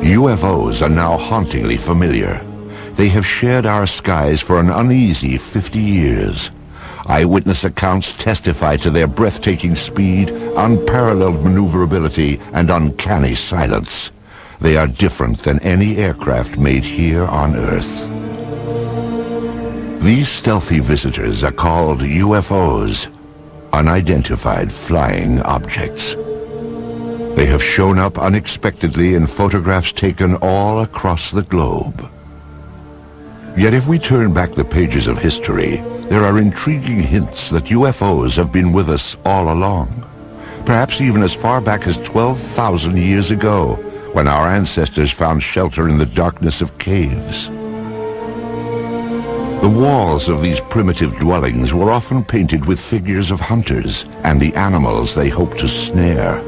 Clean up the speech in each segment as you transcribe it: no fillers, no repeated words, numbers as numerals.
UFOs are now hauntingly familiar. They have shared our skies for an uneasy 50 years. Eyewitness accounts testify to their breathtaking speed, unparalleled maneuverability, and uncanny silence. They are different than any aircraft made here on Earth. These stealthy visitors are called UFOs, unidentified flying objects. They have shown up unexpectedly in photographs taken all across the globe. Yet if we turn back the pages of history, there are intriguing hints that UFOs have been with us all along. Perhaps even as far back as 12,000 years ago, when our ancestors found shelter in the darkness of caves. The walls of these primitive dwellings were often painted with figures of hunters and the animals they hoped to snare.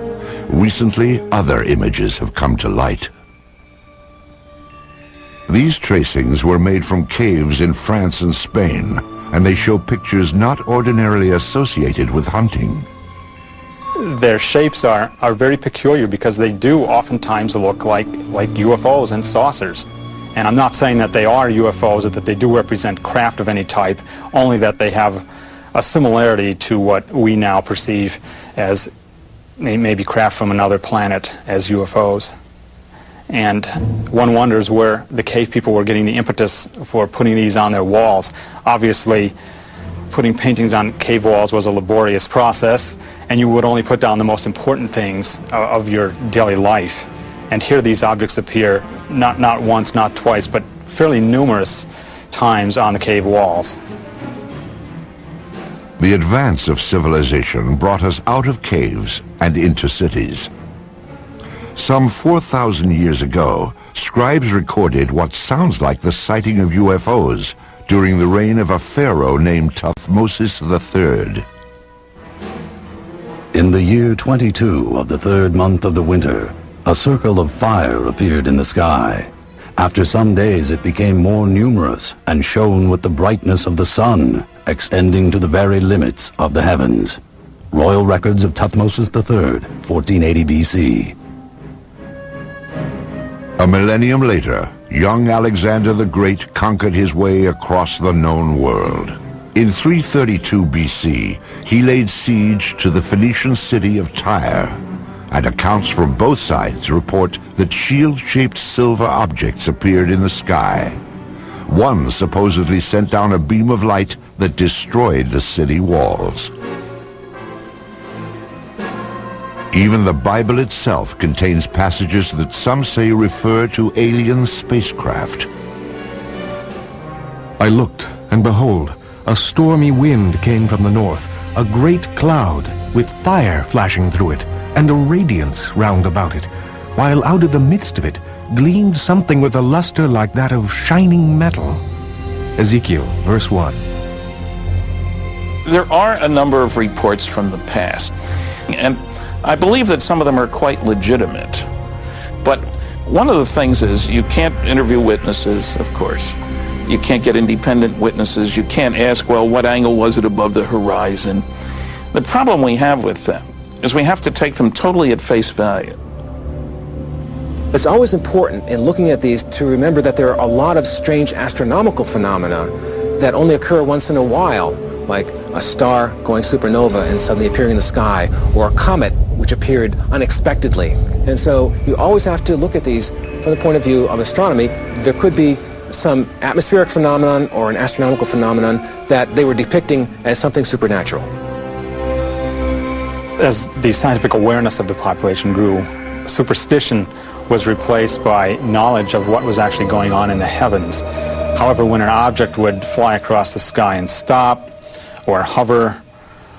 Recently, other images have come to light. These tracings were made from caves in France and Spain, and they show pictures not ordinarily associated with hunting. Their shapes are very peculiar because they do oftentimes look like UFOs and saucers. And I'm not saying that they are UFOs or that they do represent craft of any type, only that they have a similarity to what we now perceive as maybe craft from another planet as UFOs. And one wonders where the cave people were getting the impetus for putting these on their walls. Obviously, putting paintings on cave walls was a laborious process, and you would only put down the most important things of your daily life. And here these objects appear not once, not twice, but fairly numerous times on the cave walls. The advance of civilization brought us out of caves and into cities. Some 4,000 years ago, scribes recorded what sounds like the sighting of UFOs during the reign of a pharaoh named Thutmose III. In the year 22 of the third month of the winter, a circle of fire appeared in the sky. After some days it became more numerous and shone with the brightness of the sun, extending to the very limits of the heavens. Royal Records of Thutmose III, 1480 BC. A millennium later, young Alexander the Great conquered his way across the known world. In 332 BC, he laid siege to the Phoenician city of Tyre, and accounts from both sides report that shield-shaped silver objects appeared in the sky. One supposedly sent down a beam of light that destroyed the city walls. Even the Bible itself contains passages that some say refer to alien spacecraft. I looked, and behold, a stormy wind came from the north, a great cloud with fire flashing through it, and a radiance round about it, while out of the midst of it gleamed something with a luster like that of shining metal. Ezekiel, verse 1. There are a number of reports from the past, and I believe that some of them are quite legitimate. But one of the things is you can't interview witnesses, of course. You can't get independent witnesses. You can't ask, well, what angle was it above the horizon? The problem we have with them is we have to take them totally at face value. It's always important in looking at these to remember that there are a lot of strange astronomical phenomena that only occur once in a while, like a star going supernova and suddenly appearing in the sky, or a comet which appeared unexpectedly. And so you always have to look at these from the point of view of astronomy. There could be some atmospheric phenomenon or an astronomical phenomenon that they were depicting as something supernatural. As the scientific awareness of the population grew, superstition was replaced by knowledge of what was actually going on in the heavens. However, when an object would fly across the sky and stop, or hover,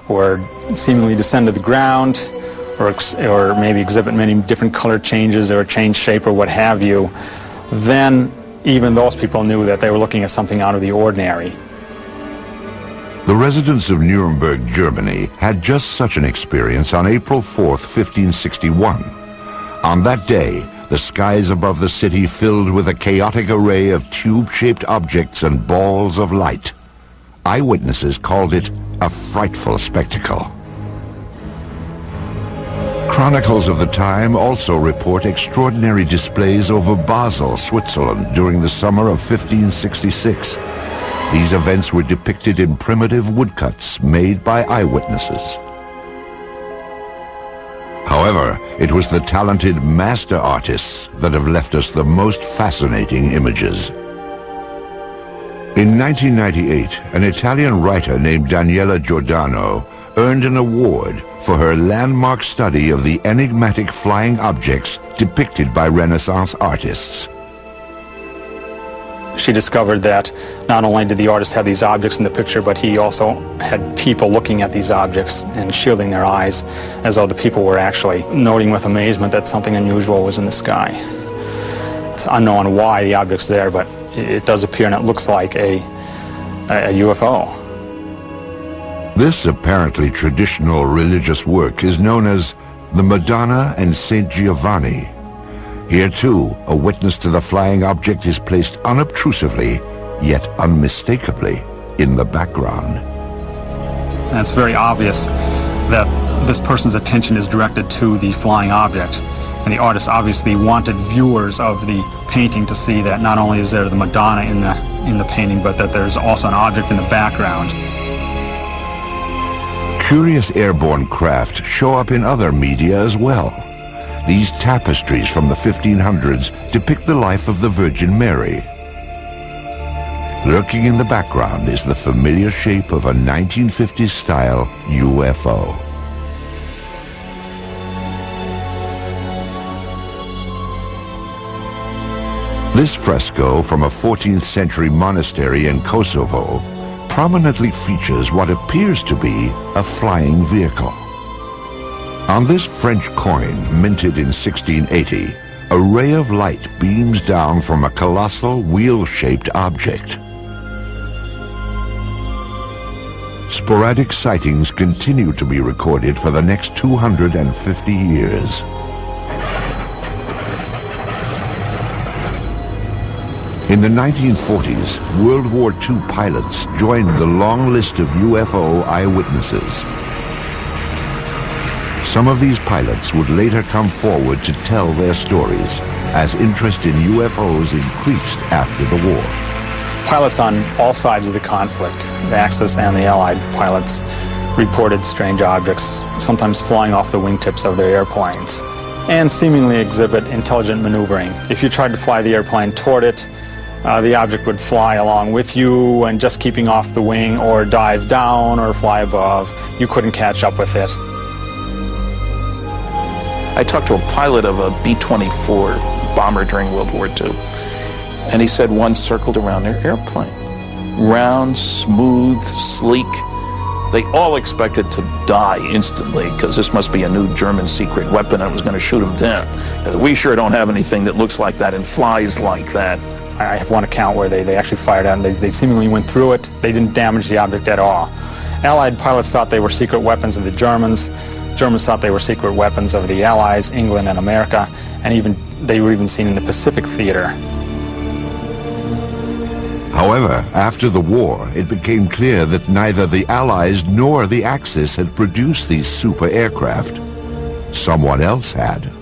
or seemingly descend to the ground, or maybe exhibit many different color changes or change shape or what have you, then even those people knew that they were looking at something out of the ordinary. The residents of Nuremberg, Germany, had just such an experience on April 4th, 1561. On that day, the skies above the city filled with a chaotic array of tube-shaped objects and balls of light. Eyewitnesses called it a frightful spectacle. Chronicles of the time also report extraordinary displays over Basel, Switzerland during the summer of 1566. These events were depicted in primitive woodcuts made by eyewitnesses. However, it was the talented master artists that have left us the most fascinating images. In 1998, an Italian writer named Daniela Giordano earned an award for her landmark study of the enigmatic flying objects depicted by Renaissance artists. She discovered that not only did the artist have these objects in the picture, but he also had people looking at these objects and shielding their eyes as though the people were actually noting with amazement that something unusual was in the sky. It's unknown why the object's there, but it does appear and it looks like a UFO. This apparently traditional religious work is known as the Madonna and Saint Giovanni. Here too, a witness to the flying object is placed unobtrusively, yet unmistakably, in the background. And it's very obvious that this person's attention is directed to the flying object. And the artist obviously wanted viewers of the painting to see that not only is there the Madonna in the painting, but that there's also an object in the background. Curious airborne craft show up in other media as well. These tapestries from the 1500s depict the life of the Virgin Mary. Lurking in the background is the familiar shape of a 1950s-style UFO. This fresco from a 14th century monastery in Kosovo prominently features what appears to be a flying vehicle. On this French coin, minted in 1680, a ray of light beams down from a colossal wheel-shaped object. Sporadic sightings continue to be recorded for the next 250 years. In the 1940s, World War II pilots joined the long list of UFO eyewitnesses. Some of these pilots would later come forward to tell their stories as interest in UFOs increased after the war. Pilots on all sides of the conflict, the Axis and the Allied pilots, reported strange objects, sometimes flying off the wingtips of their airplanes, and seemingly exhibit intelligent maneuvering. If you tried to fly the airplane toward it, the object would fly along with you and just keeping off the wing, or dive down or fly above. You couldn't catch up with it. I talked to a pilot of a B-24 bomber during World War II, and he said one circled around their airplane. Round, smooth, sleek. They all expected to die instantly because this must be a new German secret weapon that was going to shoot them down. We sure don't have anything that looks like that and flies like that. I have one account where they actually fired at them. They seemingly went through it. They didn't damage the object at all. Allied pilots thought they were secret weapons of the Germans. Germans thought they were secret weapons of the Allies, England and America, and they were even seen in the Pacific theater. However, after the war, it became clear that neither the Allies nor the Axis had produced these super aircraft. Someone else had.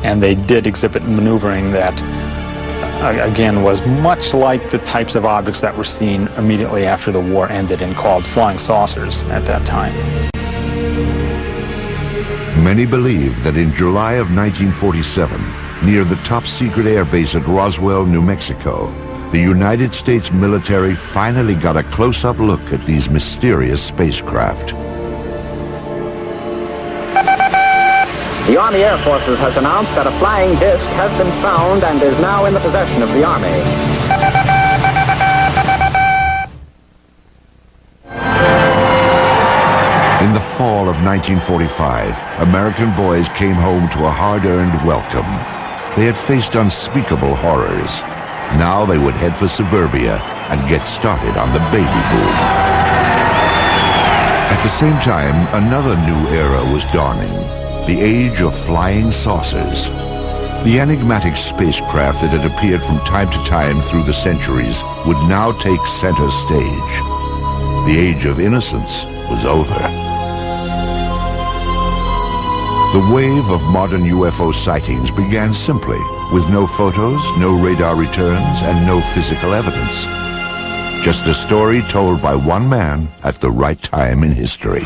And they did exhibit maneuvering that, again, was much like the types of objects that were seen immediately after the war ended and called flying saucers at that time. Many believe that in July of 1947, near the top-secret airbase at Roswell, New Mexico, the United States military finally got a close-up look at these mysterious spacecraft. The Army Air Forces has announced that a flying disc has been found and is now in the possession of the Army. In the fall of 1945, American boys came home to a hard-earned welcome. They had faced unspeakable horrors. Now they would head for suburbia and get started on the baby boom. At the same time, another new era was dawning. The age of flying saucers. The enigmatic spacecraft that had appeared from time to time through the centuries would now take center stage. The age of innocence was over. The wave of modern UFO sightings began simply, with no photos, no radar returns, and no physical evidence. Just a story told by one man at the right time in history.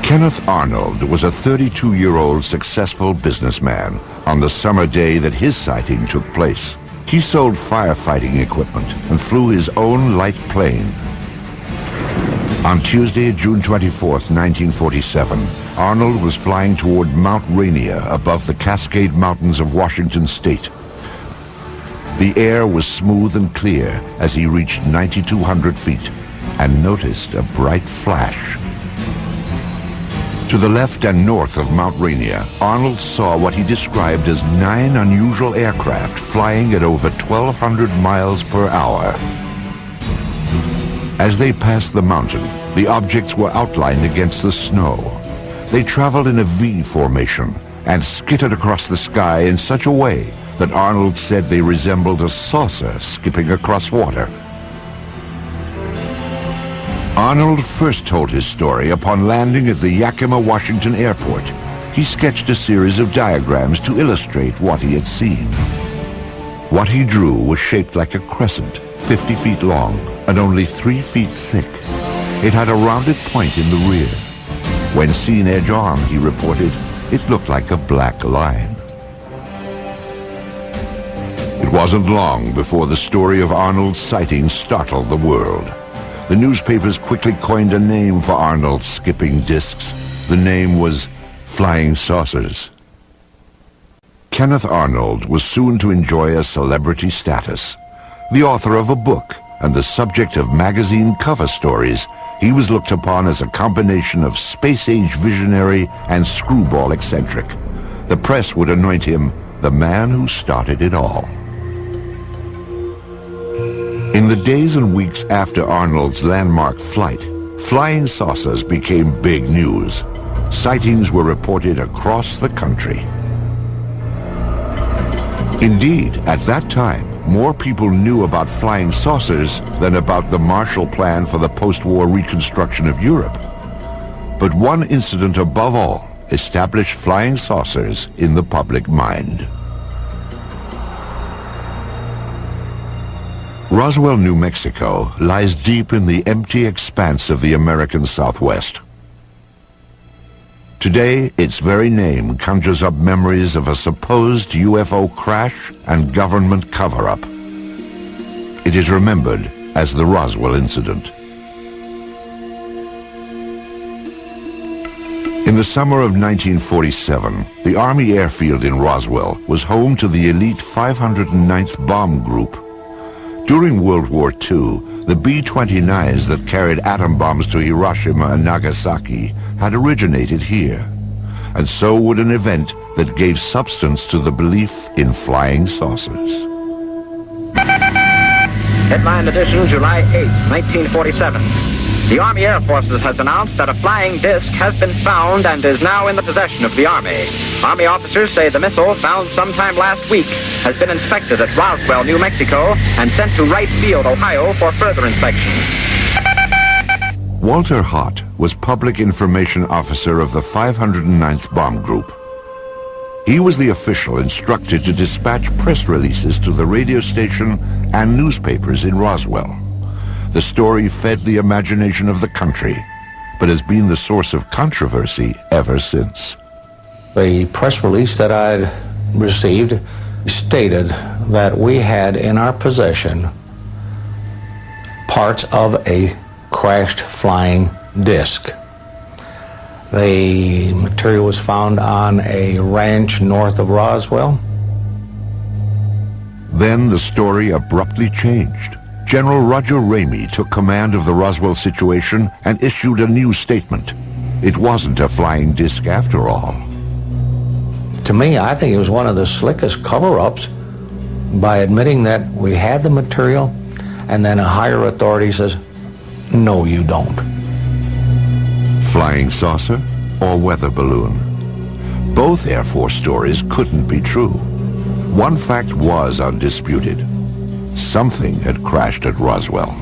Kenneth Arnold was a 32-year-old successful businessman on the summer day that his sighting took place. He sold firefighting equipment and flew his own light plane. On Tuesday, June 24th, 1947, Arnold was flying toward Mount Rainier above the Cascade Mountains of Washington State. The air was smooth and clear as he reached 9,200 feet and noticed a bright flash. To the left and north of Mount Rainier, Arnold saw what he described as 9 unusual aircraft flying at over 1,200 miles per hour. As they passed the mountain, the objects were outlined against the snow. They traveled in a V formation and skittered across the sky in such a way that Arnold said they resembled a saucer skipping across water. Arnold first told his story upon landing at the Yakima, Washington airport. He sketched a series of diagrams to illustrate what he had seen. What he drew was shaped like a crescent, 50 feet long and only 3 feet thick. It had a rounded point in the rear. When seen edge on, he reported, it looked like a black line. It wasn't long before the story of Arnold's sighting startled the world. The newspapers quickly coined a name for Arnold's skipping discs. The name was flying saucers. Kenneth Arnold was soon to enjoy a celebrity status. The author of a book and the subject of magazine cover stories, he was looked upon as a combination of space-age visionary and screwball eccentric. The press would anoint him the man who started it all. In the days and weeks after Arnold's landmark flight, flying saucers became big news. Sightings were reported across the country. Indeed, at that time, more people knew about flying saucers than about the Marshall Plan for the post-war reconstruction of Europe. But one incident above all established flying saucers in the public mind. Roswell, New Mexico lies deep in the empty expanse of the American Southwest. Today, its very name conjures up memories of a supposed UFO crash and government cover-up. It is remembered as the Roswell incident. In the summer of 1947, the Army airfield in Roswell was home to the elite 509th Bomb Group. During World War II, the B-29s that carried atom bombs to Hiroshima and Nagasaki had originated here. And so would an event that gave substance to the belief in flying saucers. Headline edition, July 8, 1947. The Army Air Forces has announced that a flying disc has been found and is now in the possession of the Army. Army officers say the missile, found sometime last week, has been inspected at Roswell, New Mexico, and sent to Wright Field, Ohio, for further inspection. Walter Hott was Public Information Officer of the 509th Bomb Group. He was the official instructed to dispatch press releases to the radio station and newspapers in Roswell. The story fed the imagination of the country, but has been the source of controversy ever since. The press release that I received stated that we had in our possession parts of a crashed flying disc. The material was found on a ranch north of Roswell. Then the story abruptly changed. General Roger Ramey took command of the Roswell situation and issued a new statement. It wasn't a flying disc after all. To me, I think it was one of the slickest cover-ups by admitting that we had the material, and then a higher authority says, no, you don't. Flying saucer or weather balloon? Both Air Force stories couldn't be true. One fact was undisputed. Something had crashed at Roswell.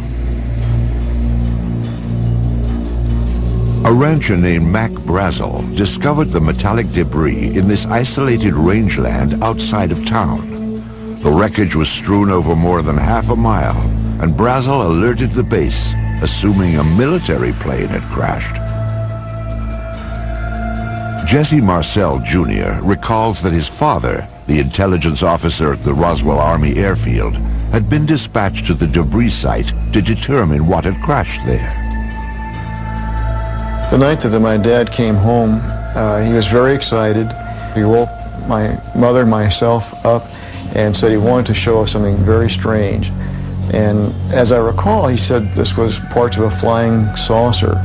A rancher named Mac Brazel discovered the metallic debris in this isolated rangeland outside of town. The wreckage was strewn over more than half a mile, and Brazel alerted the base, assuming a military plane had crashed. Jesse Marcel Jr. recalls that his father, the intelligence officer at the Roswell Army Airfield, had been dispatched to the debris site to determine what had crashed there. The night that my dad came home, he was very excited. He woke my mother and myself up and said he wanted to show us something very strange. And as I recall, he said this was parts of a flying saucer.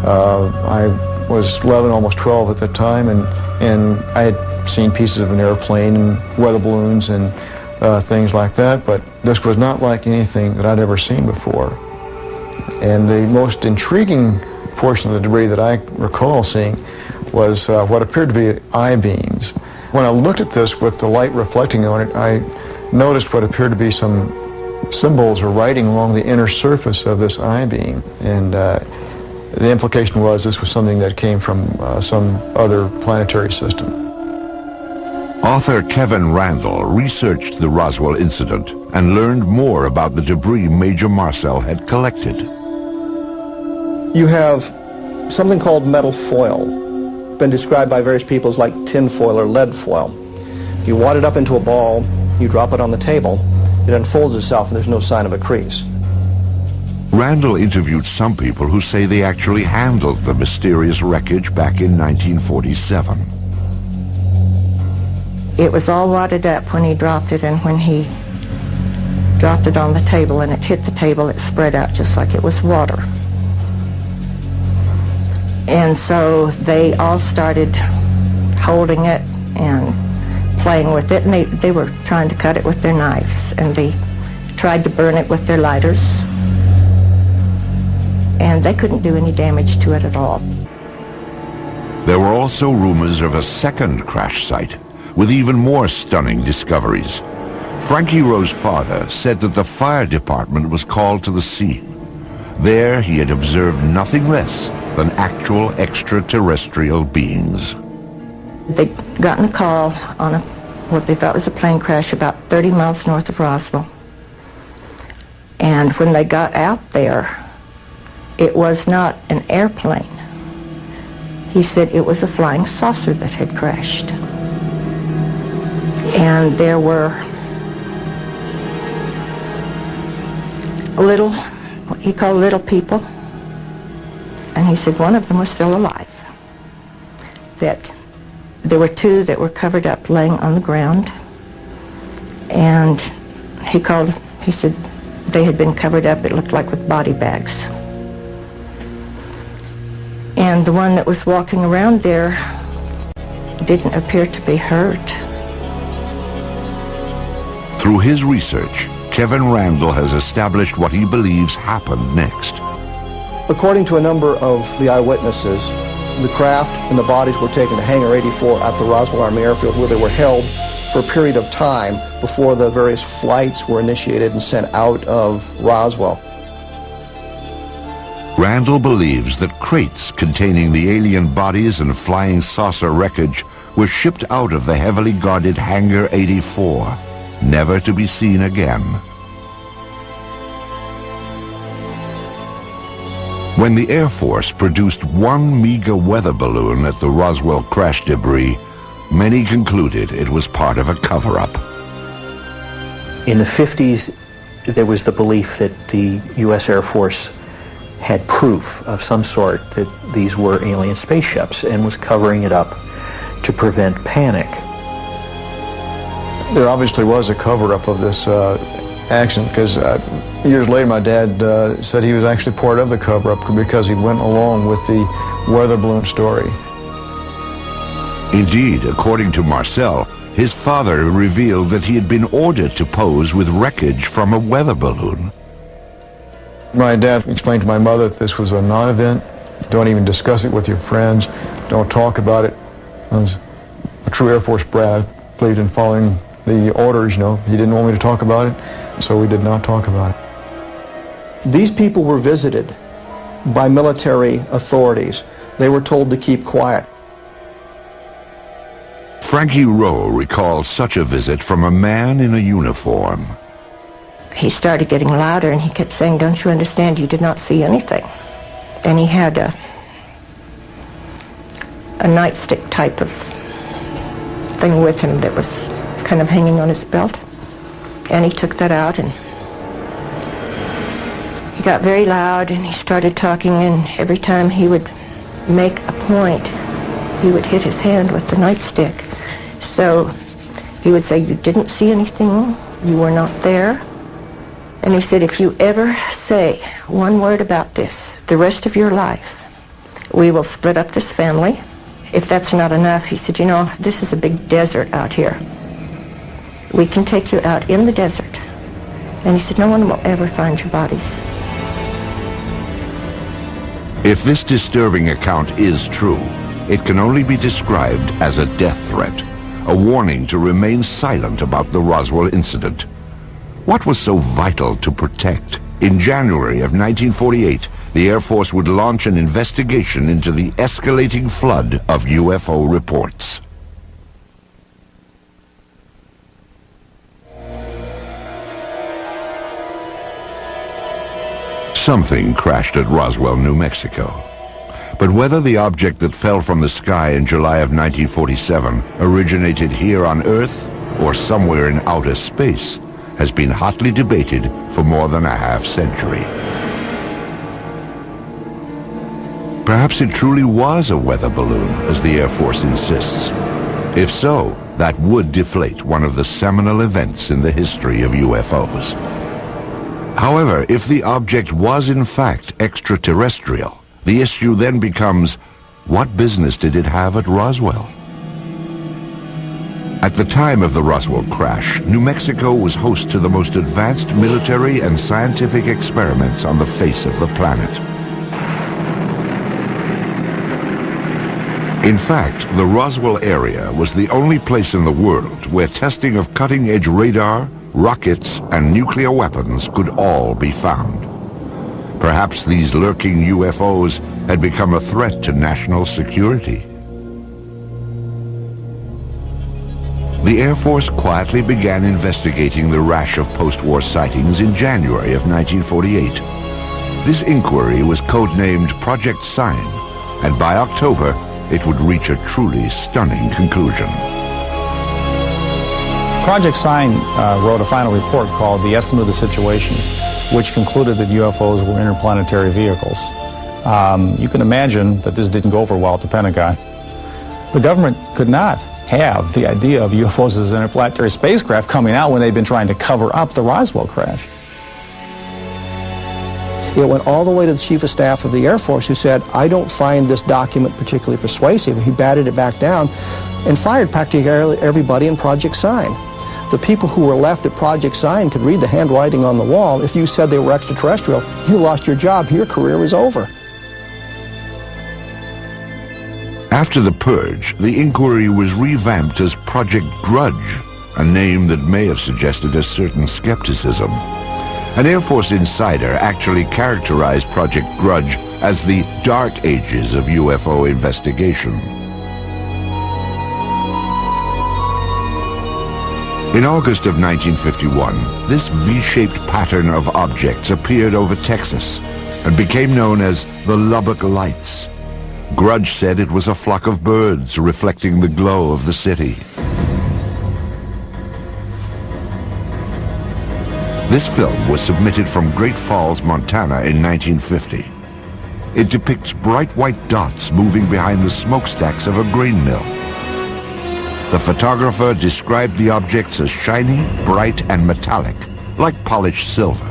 I was 11, almost 12 at the time, and I had seen pieces of an airplane and weather balloons and things like that, but this was not like anything that I'd ever seen before. And the most intriguing portion of the debris that I recall seeing was what appeared to be I-beams. When I looked at this with the light reflecting on it, I noticed what appeared to be some symbols or writing along the inner surface of this I-beam. And the implication was this was something that came from some other planetary system. Author Kevin Randall researched the Roswell incident and learned more about the debris Major Marcel had collected. You have something called metal foil, been described by various people as like tin foil or lead foil. You wad it up into a ball, you drop it on the table, it unfolds itself and there's no sign of a crease. Randall interviewed some people who say they actually handled the mysterious wreckage back in 1947. It was all wadded up when he dropped it, and when he dropped it on the table and it hit the table, it spread out just like it was water. And so they all started holding it and playing with it, and they were trying to cut it with their knives, and they tried to burn it with their lighters, and they couldn't do any damage to it at all. There were also rumors of a second crash site with even more stunning discoveries. Frankie Rowe's father said that the fire department was called to the scene. There he had observed nothing less than actual extraterrestrial beings. They'd gotten a call on what they thought was a plane crash about 30 miles north of Roswell. And when they got out there, it was not an airplane. He said it was a flying saucer that had crashed. And there were little, what he called little people. And he said one of them was still alive. That there were two that were covered up laying on the ground. And he said they had been covered up, it looked like with body bags. And the one that was walking around there didn't appear to be hurt. Through his research, Kevin Randall has established what he believes happened next. According to a number of the eyewitnesses, the craft and the bodies were taken to Hangar 84 at the Roswell Army Airfield, where they were held for a period of time before the various flights were initiated and sent out of Roswell. Randall believes that crates containing the alien bodies and flying saucer wreckage were shipped out of the heavily guarded Hangar 84, never to be seen again. When the Air Force produced one meager weather balloon at the Roswell crash debris, many concluded it was part of a cover-up. In the 50s, there was the belief that the U.S. Air Force had proof of some sort that these were alien spaceships and was covering it up to prevent panic. There obviously was a cover-up of this accident, because years later my dad said he was actually part of the cover-up because he went along with the weather balloon story. Indeed, according to Marcel, his father revealed that he had been ordered to pose with wreckage from a weather balloon. My dad explained to my mother that this was a non-event. Don't even discuss it with your friends. Don't talk about it. I was a true Air Force brat, believed in following the orders, you know. He didn't want me to talk about it, so we did not talk about it. These people were visited by military authorities They were told to keep quiet. Frankie Rowe recalls such a visit from a man in a uniform. He started getting louder, and he kept saying, "Don't you understand? You did not see anything." And he had a nightstick type of thing with him that was kind of hanging on his belt. And he took that out, and he got very loud, and he started talking, and every time he would make a point, he would hit his hand with the nightstick. So he would say, "You didn't see anything, you were not there." And he said, "If you ever say one word about this the rest of your life, we will split up this family. If that's not enough," he said, "you know, this is a big desert out here. We can take you out in the desert." And he said, "No one will ever find your bodies." If this disturbing account is true, it can only be described as a death threat, a warning to remain silent about the Roswell incident. What was so vital to protect? In January of 1948, the Air Force would launch an investigation into the escalating flood of UFO reports. Something crashed at Roswell, New Mexico. But whether the object that fell from the sky in July of 1947 originated here on Earth or somewhere in outer space has been hotly debated for more than a half-century. Perhaps it truly was a weather balloon, as the Air Force insists. If so, that would deflate one of the seminal events in the history of UFOs. However, if the object was in fact extraterrestrial, the issue then becomes, what business did it have at Roswell? At the time of the Roswell crash, New Mexico was host to the most advanced military and scientific experiments on the face of the planet. In fact, the Roswell area was the only place in the world where testing of cutting-edge radar, rockets, and nuclear weapons could all be found. Perhaps these lurking UFOs had become a threat to national security. The Air Force quietly began investigating the rash of post-war sightings in January of 1948. This inquiry was codenamed Project Sign, and by October, it would reach a truly stunning conclusion. Project Sign wrote a final report called The Estimate of the Situation, which concluded that UFOs were interplanetary vehicles. You can imagine that this didn't go over well at the Pentagon. The government could not have the idea of UFOs as interplanetary spacecraft coming out when they've been trying to cover up the Roswell crash. It went all the way to the Chief of Staff of the Air Force, who said, "I don't find this document particularly persuasive." He batted it back down and fired practically everybody in Project Sign. The people who were left at Project Sign could read the handwriting on the wall. If you said they were extraterrestrial, you lost your job. Your career was over. After the purge, the inquiry was revamped as Project Grudge, a name that may have suggested a certain skepticism. An Air Force insider actually characterized Project Grudge as the dark ages of UFO investigation. In August of 1951, this V-shaped pattern of objects appeared over Texas and became known as the Lubbock Lights. Grudge said it was a flock of birds reflecting the glow of the city. This film was submitted from Great Falls, Montana in 1950. It depicts bright white dots moving behind the smokestacks of a grain mill. The photographer described the objects as shiny, bright, and metallic, like polished silver.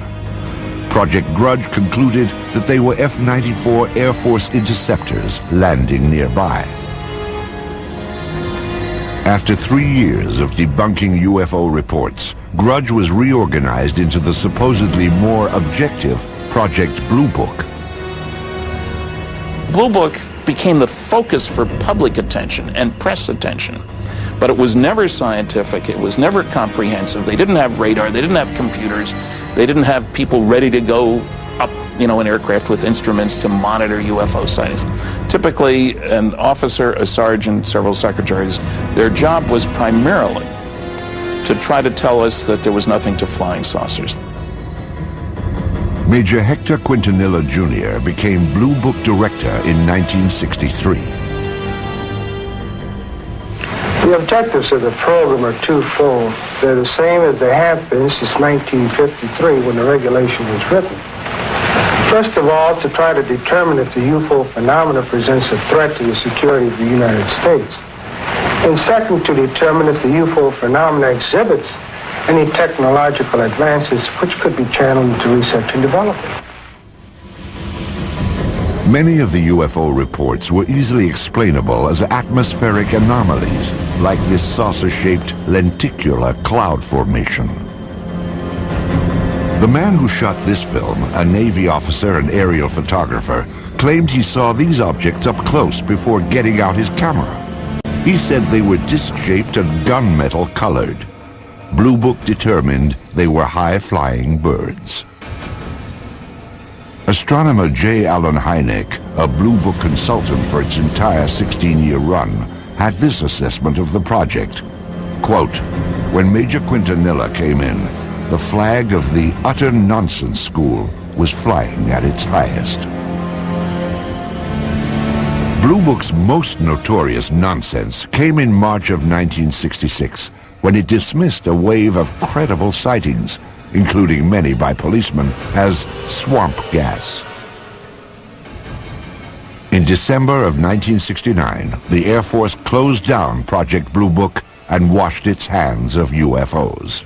Project Grudge concluded that they were F-94 Air Force interceptors landing nearby. After 3 years of debunking UFO reports, Grudge was reorganized into the supposedly more objective Project Blue Book. Blue Book became the focus for public attention and press attention. But it was never scientific, it was never comprehensive. They didn't have radar, they didn't have computers, they didn't have people ready to go up, in aircraft with instruments to monitor UFO sightings. Typically, an officer, a sergeant, several secretaries, their job was primarily to try to tell us that there was nothing to flying saucers. Major Hector Quintanilla Jr. became Blue Book director in 1963. The objectives of the program are twofold. They're the same as they have been since 1953 when the regulation was written. First of all, to try to determine if the UFO phenomena presents a threat to the security of the United States. And second, to determine if the UFO phenomena exhibits any technological advances which could be channeled into research and development. Many of the UFO reports were easily explainable as atmospheric anomalies, like this saucer-shaped lenticular cloud formation. The man who shot this film, a Navy officer and aerial photographer, claimed he saw these objects up close before getting out his camera. He said they were disc-shaped and gunmetal colored. Blue Book determined they were high-flying birds. Astronomer J. Allen Hynek, a Blue Book consultant for its entire 16-year run, had this assessment of the project. Quote, "When Major Quintanilla came in, the flag of the utter nonsense school was flying at its highest." Blue Book's most notorious nonsense came in March of 1966, when it dismissed a wave of credible sightings, including many by policemen, as swamp gas. In December of 1969, the Air Force closed down Project Blue Book and washed its hands of UFOs.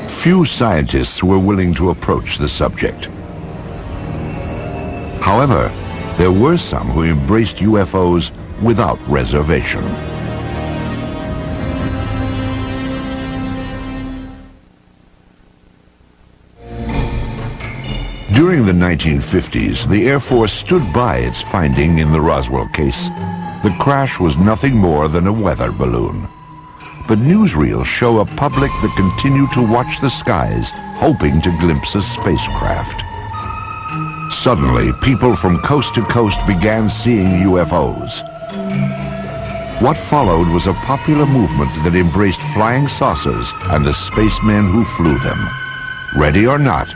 Few scientists were willing to approach the subject. However, there were some who embraced UFOs without reservation. During the 1950s, the Air Force stood by its finding in the Roswell case. The crash was nothing more than a weather balloon. But newsreels show a public that continue to watch the skies, hoping to glimpse a spacecraft. Suddenly, people from coast to coast began seeing UFOs. What followed was a popular movement that embraced flying saucers and the spacemen who flew them. Ready or not,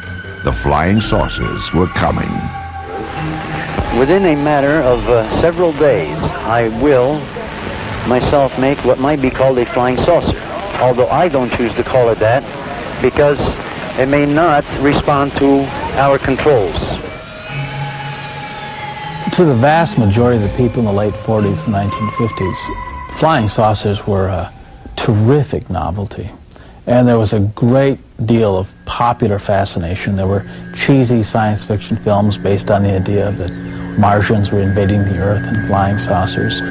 the flying saucers were coming. Within a matter of several days, I will myself make what might be called a flying saucer, although I don't choose to call it that because it may not respond to our controls. To the vast majority of the people in the late 40s and 1950s, flying saucers were a terrific novelty. And there was a great deal of popular fascination. There were cheesy science fiction films based on the idea that Martians were invading the Earth in flying saucers.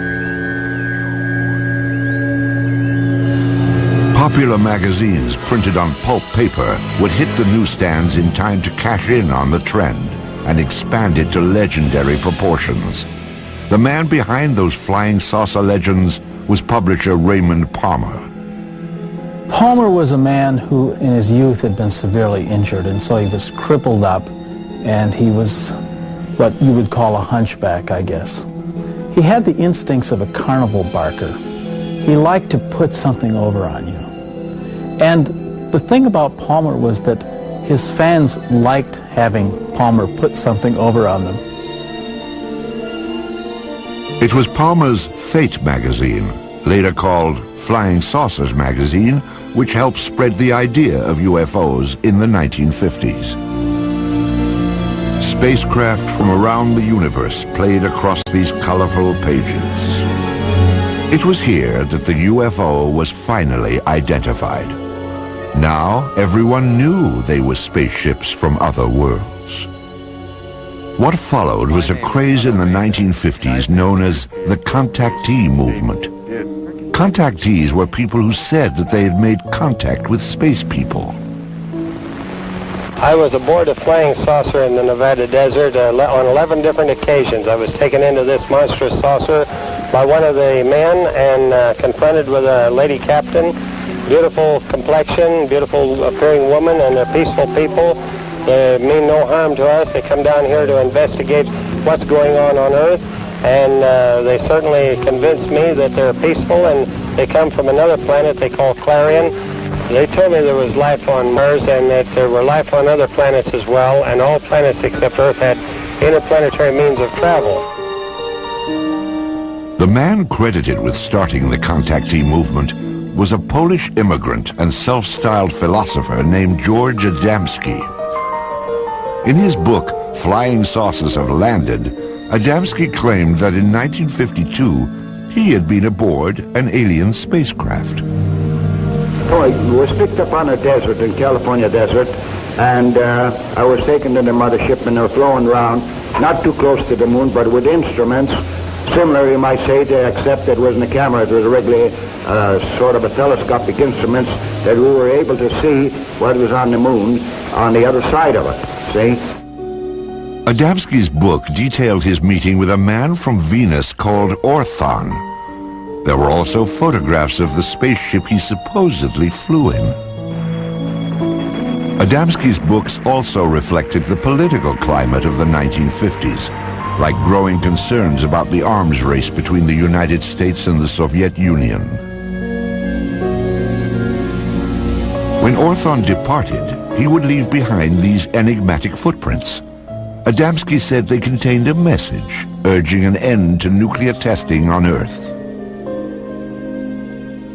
Popular magazines printed on pulp paper would hit the newsstands in time to cash in on the trend and expand it to legendary proportions. The man behind those flying saucer legends was publisher Raymond Palmer. Palmer was a man who in his youth had been severely injured, and so he was crippled up, and he was what you would call a hunchback, I guess. He had the instincts of a carnival barker. He liked to put something over on you. And the thing about Palmer was that his fans liked having Palmer put something over on them. It was Palmer's Fate magazine, later called Flying Saucers magazine, which helped spread the idea of UFOs in the 1950s. Spacecraft from around the universe played across these colorful pages. It was here that the UFO was finally identified. Now everyone knew they were spaceships from other worlds. What followed was a craze in the 1950s known as the contactee movement. Contactees were people who said that they had made contact with space people. I was aboard a flying saucer in the Nevada desert on 11 different occasions. I was taken into this monstrous saucer by one of the men and confronted with a lady captain. Beautiful complexion, beautiful appearing woman, and they're peaceful people. They mean no harm to us. They come down here to investigate what's going on Earth, and they certainly convinced me that they're peaceful, and they come from another planet they call Clarion. They told me there was life on Mars and that there were life on other planets as well, and all planets except Earth had interplanetary means of travel. The man credited with starting the contactee movement was a Polish immigrant and self-styled philosopher named George Adamski. In his book, Flying Saucers Have Landed, Adamski claimed that in 1952, he had been aboard an alien spacecraft. So I was picked up on a desert, in California desert, and I was taken to the mothership, and they were flown around, not too close to the moon, but with instruments, similar, you might say, except it wasn't a camera, it was a regular sort of a telescopic instruments that we were able to see what was on the moon on the other side of it, see? Adamski's book detailed his meeting with a man from Venus called Orthon. There were also photographs of the spaceship he supposedly flew in. Adamski's books also reflected the political climate of the 1950s, like growing concerns about the arms race between the United States and the Soviet Union. When Orthon departed, he would leave behind these enigmatic footprints. Adamski said they contained a message urging an end to nuclear testing on Earth.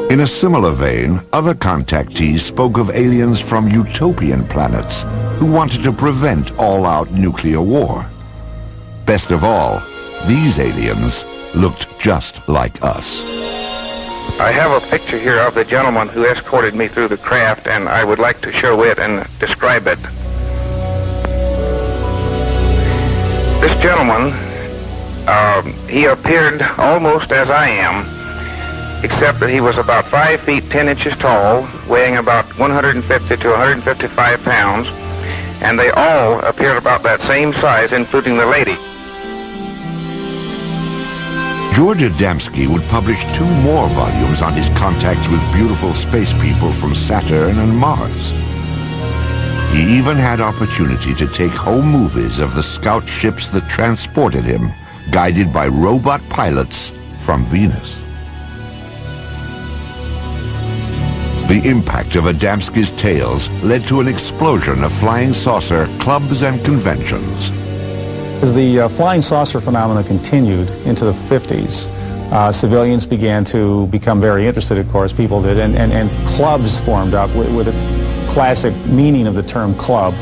In a similar vein, other contactees spoke of aliens from utopian planets who wanted to prevent all-out nuclear war. Best of all, these aliens looked just like us. I have a picture here of the gentleman who escorted me through the craft, and I would like to show it and describe it. This gentleman, he appeared almost as I am, except that he was about 5 feet 10 inches tall, weighing about 150 to 155 pounds, and they all appeared about that same size, including the lady. George Adamski would publish 2 more volumes on his contacts with beautiful space people from Saturn and Mars. He even had opportunity to take home movies of the scout ships that transported him, guided by robot pilots from Venus. The impact of Adamski's tales led to an explosion of flying saucer clubs and conventions. As the flying saucer phenomena continued into the 50s, civilians began to become very interested, of course, people did, and clubs formed up with a classic meaning of the term club,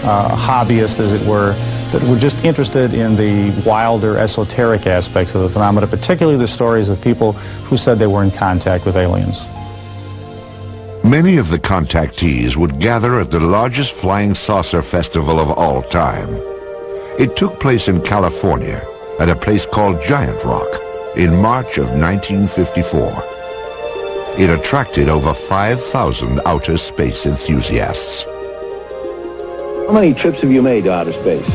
hobbyists, as it were, that were just interested in the wilder, esoteric aspects of the phenomena, particularly the stories of people who said they were in contact with aliens. Many of the contactees would gather at the largest flying saucer festival of all time. It took place in California at a place called Giant Rock in March of 1954. It attracted over 5,000 outer space enthusiasts. How many trips have you made to outer space?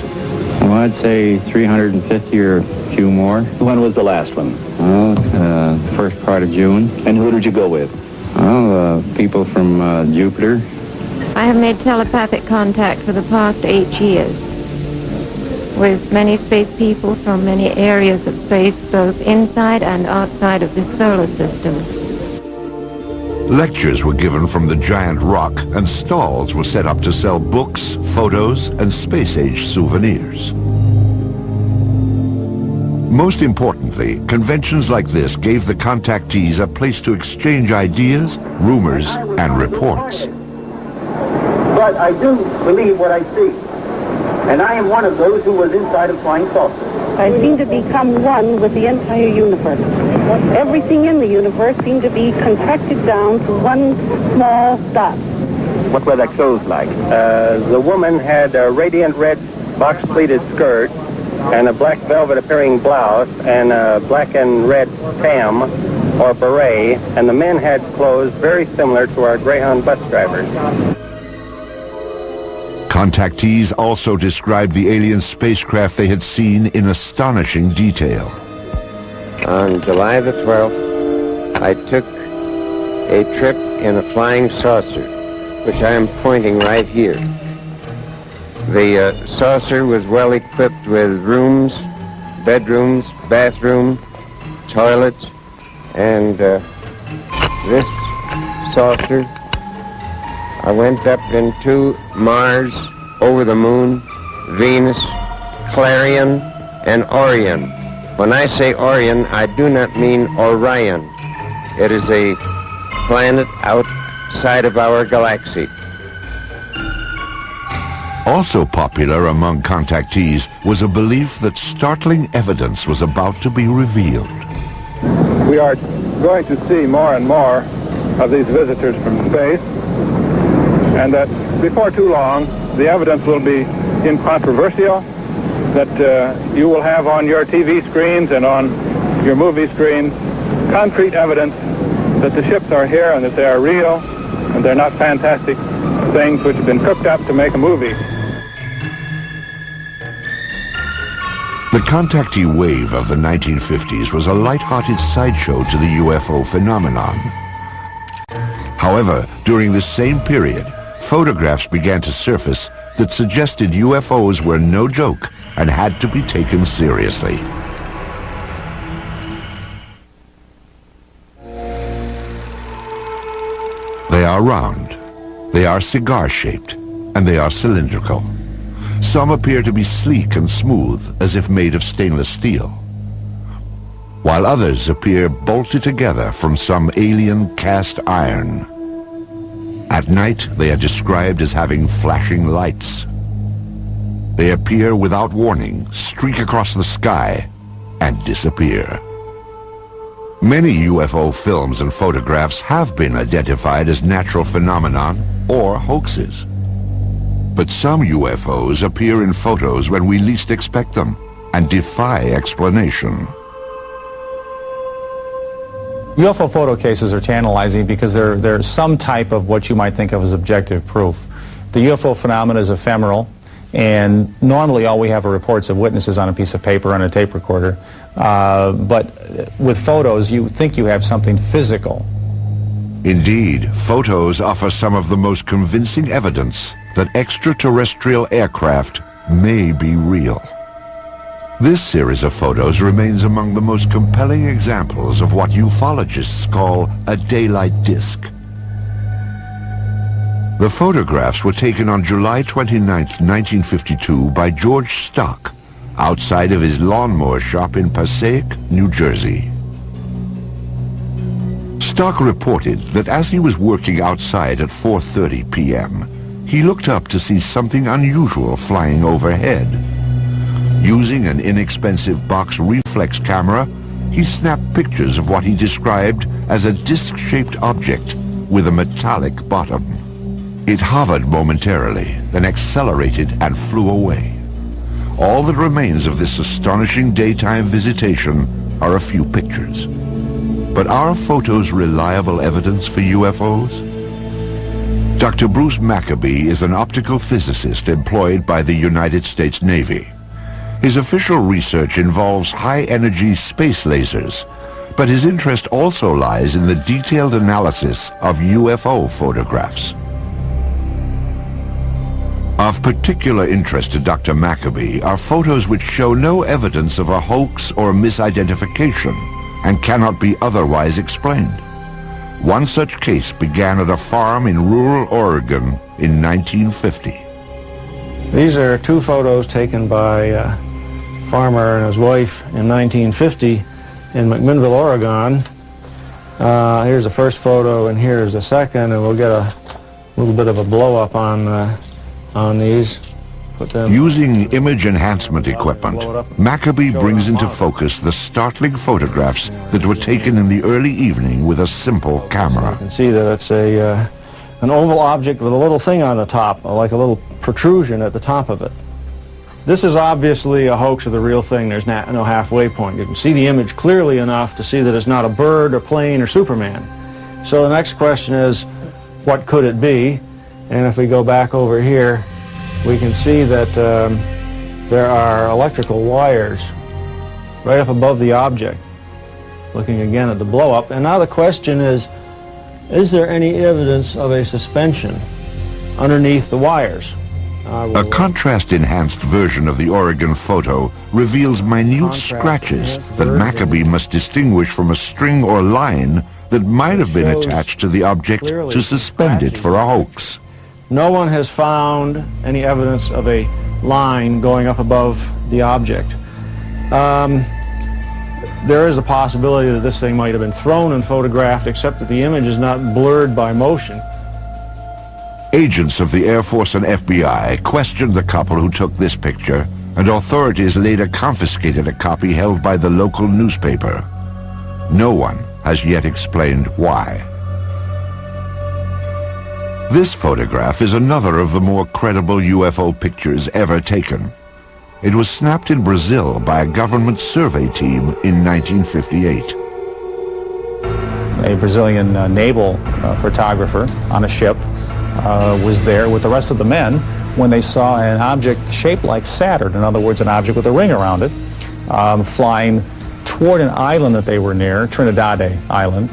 Well, I'd say 350 or a few more. When was the last one? Well, first part of June. And who did you go with? Well, people from Jupiter. I have made telepathic contact for the past 8 years with many space people from many areas of space, both inside and outside of the solar system. Lectures were given from the Giant Rock, and stalls were set up to sell books, photos, and space-age souvenirs. Most importantly, conventions like this gave the contactees a place to exchange ideas, rumors, and reports. But I do believe what I see. And I am one of those who was inside a flying saucer. I seem to become one with the entire universe. Everything in the universe seemed to be contracted down to one small dot. What were their clothes like? The woman had a radiant red box-pleated skirt and a black velvet-appearing blouse and a black and red tam or beret, and the men had clothes very similar to our Greyhound bus drivers. Contactees also described the alien spacecraft they had seen in astonishing detail. On July the 12th, I took a trip in a flying saucer, which I am pointing right here. The saucer was well equipped with rooms, bedrooms, bathroom, toilets, and this saucer, I went up into Mars, over the moon, Venus, Clarion, and Orion. When I say Orion, I do not mean Orion. It is a planet outside of our galaxy. Also popular among contactees was a belief that startling evidence was about to be revealed. We are going to see more and more of these visitors from space, and that before too long, the evidence will be incontrovertible, that you will have on your TV screens and on your movie screens concrete evidence that the ships are here and that they are real and they're not fantastic things which have been cooked up to make a movie. The contactee wave of the 1950s was a light-hearted sideshow to the UFO phenomenon. However, during this same period, photographs began to surface that suggested UFOs were no joke and had to be taken seriously. They are round, they are cigar-shaped, and they are cylindrical. Some appear to be sleek and smooth, as if made of stainless steel, while others appear bolted together from some alien cast iron. At night, they are described as having flashing lights. They appear without warning, streak across the sky, and disappear. Many UFO films and photographs have been identified as natural phenomenon or hoaxes. But some UFOs appear in photos when we least expect them and defy explanation. UFO photo cases are tantalizing because they're some type of what you might think of as objective proof. The UFO phenomenon is ephemeral, and normally all we have are reports of witnesses on a piece of paper on a tape recorder. But with photos, you think you have something physical. Indeed, photos offer some of the most convincing evidence that extraterrestrial aircraft may be real. This series of photos remains among the most compelling examples of what ufologists call a daylight disk. The photographs were taken on July 29, 1952 by George Stock, outside of his lawnmower shop in Passaic, New Jersey. Stock reported that as he was working outside at 4:30 p.m., he looked up to see something unusual flying overhead. Using an inexpensive box reflex camera, he snapped pictures of what he described as a disc-shaped object with a metallic bottom. It hovered momentarily, then accelerated and flew away. All that remains of this astonishing daytime visitation are a few pictures. But are photos reliable evidence for UFOs? Dr. Bruce Maccabee is an optical physicist employed by the United States Navy. His official research involves high-energy space lasers, but his interest also lies in the detailed analysis of UFO photographs. Of particular interest to Dr. Maccabee are photos which show no evidence of a hoax or misidentification and cannot be otherwise explained. One such case began at a farm in rural Oregon in 1950. These are two photos taken by a farmer and his wife in 1950 in McMinnville, Oregon. Here's the first photo and here's the second, and we'll get a little bit of a blow-up on these. Using image enhancement equipment, Maccabee brings into focus the startling photographs that were taken in the early evening with a simple camera. You can see that it's an oval object with a little thing on the top, like a little protrusion at the top of it. This is obviously a hoax or the real thing. There's no halfway point. You can see the image clearly enough to see that it's not a bird or plane or Superman. So the next question is, what could it be? And if we go back over here, we can see that there are electrical wires right up above the object. Looking again at the blow-up. And now the question is there any evidence of a suspension underneath the wires? A contrast-enhanced version of the Oregon photo reveals minute scratches that Maccabee must distinguish from a string or line that might have been attached to the object to suspend it for a hoax. No one has found any evidence of a line going up above the object. There is a possibility that this thing might have been thrown and photographed, except that the image is not blurred by motion. Agents of the Air Force and FBI questioned the couple who took this picture, and authorities later confiscated a copy held by the local newspaper. No one has yet explained why. This photograph is another of the more credible UFO pictures ever taken. It was snapped in Brazil by a government survey team in 1958. A Brazilian naval photographer on a ship was there with the rest of the men when they saw an object shaped like Saturn, in other words, an object with a ring around it, flying toward an island that they were near, Trinidad Island,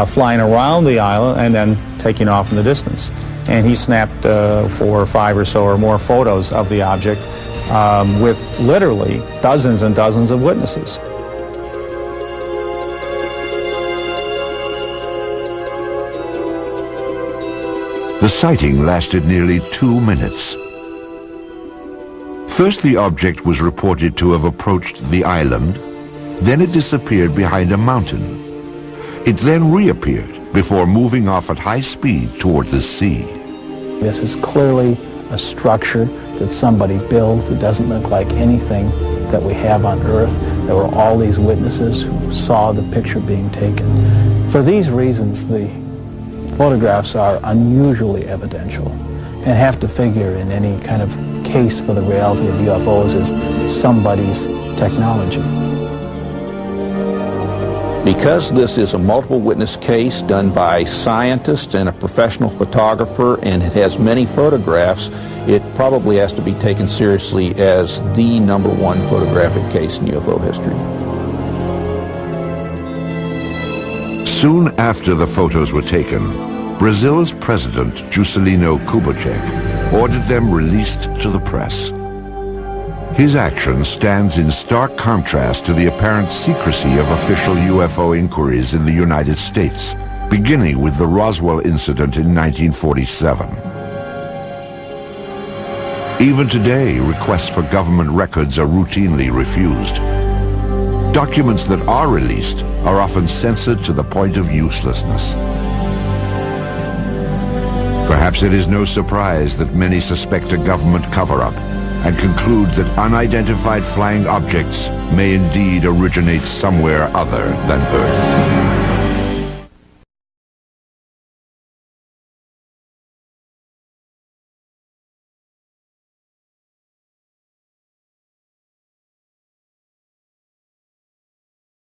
flying around the island and then taking off in the distance. And he snapped 4 or 5 or so or more photos of the object with literally dozens and dozens of witnesses. The sighting lasted nearly 2 minutes. First, the object was reported to have approached the island, then it disappeared behind a mountain. It then reappeared before moving off at high speed toward the sea. This is clearly a structure that somebody built. It doesn't look like anything that we have on Earth. There were all these witnesses who saw the picture being taken. For these reasons, the photographs are unusually evidential and have to figure in any kind of case for the reality of UFOs as somebody's technology. Because this is a multiple witness case done by scientists and a professional photographer, and it has many photographs, it probably has to be taken seriously as the #1 photographic case in UFO history. Soon after the photos were taken, Brazil's president, Juscelino Kubitschek, ordered them released to the press. His action stands in stark contrast to the apparent secrecy of official UFO inquiries in the United States, beginning with the Roswell incident in 1947. Even today, requests for government records are routinely refused. Documents that are released are often censored to the point of uselessness. Perhaps it is no surprise that many suspect a government cover-up and conclude that unidentified flying objects may indeed originate somewhere other than Earth.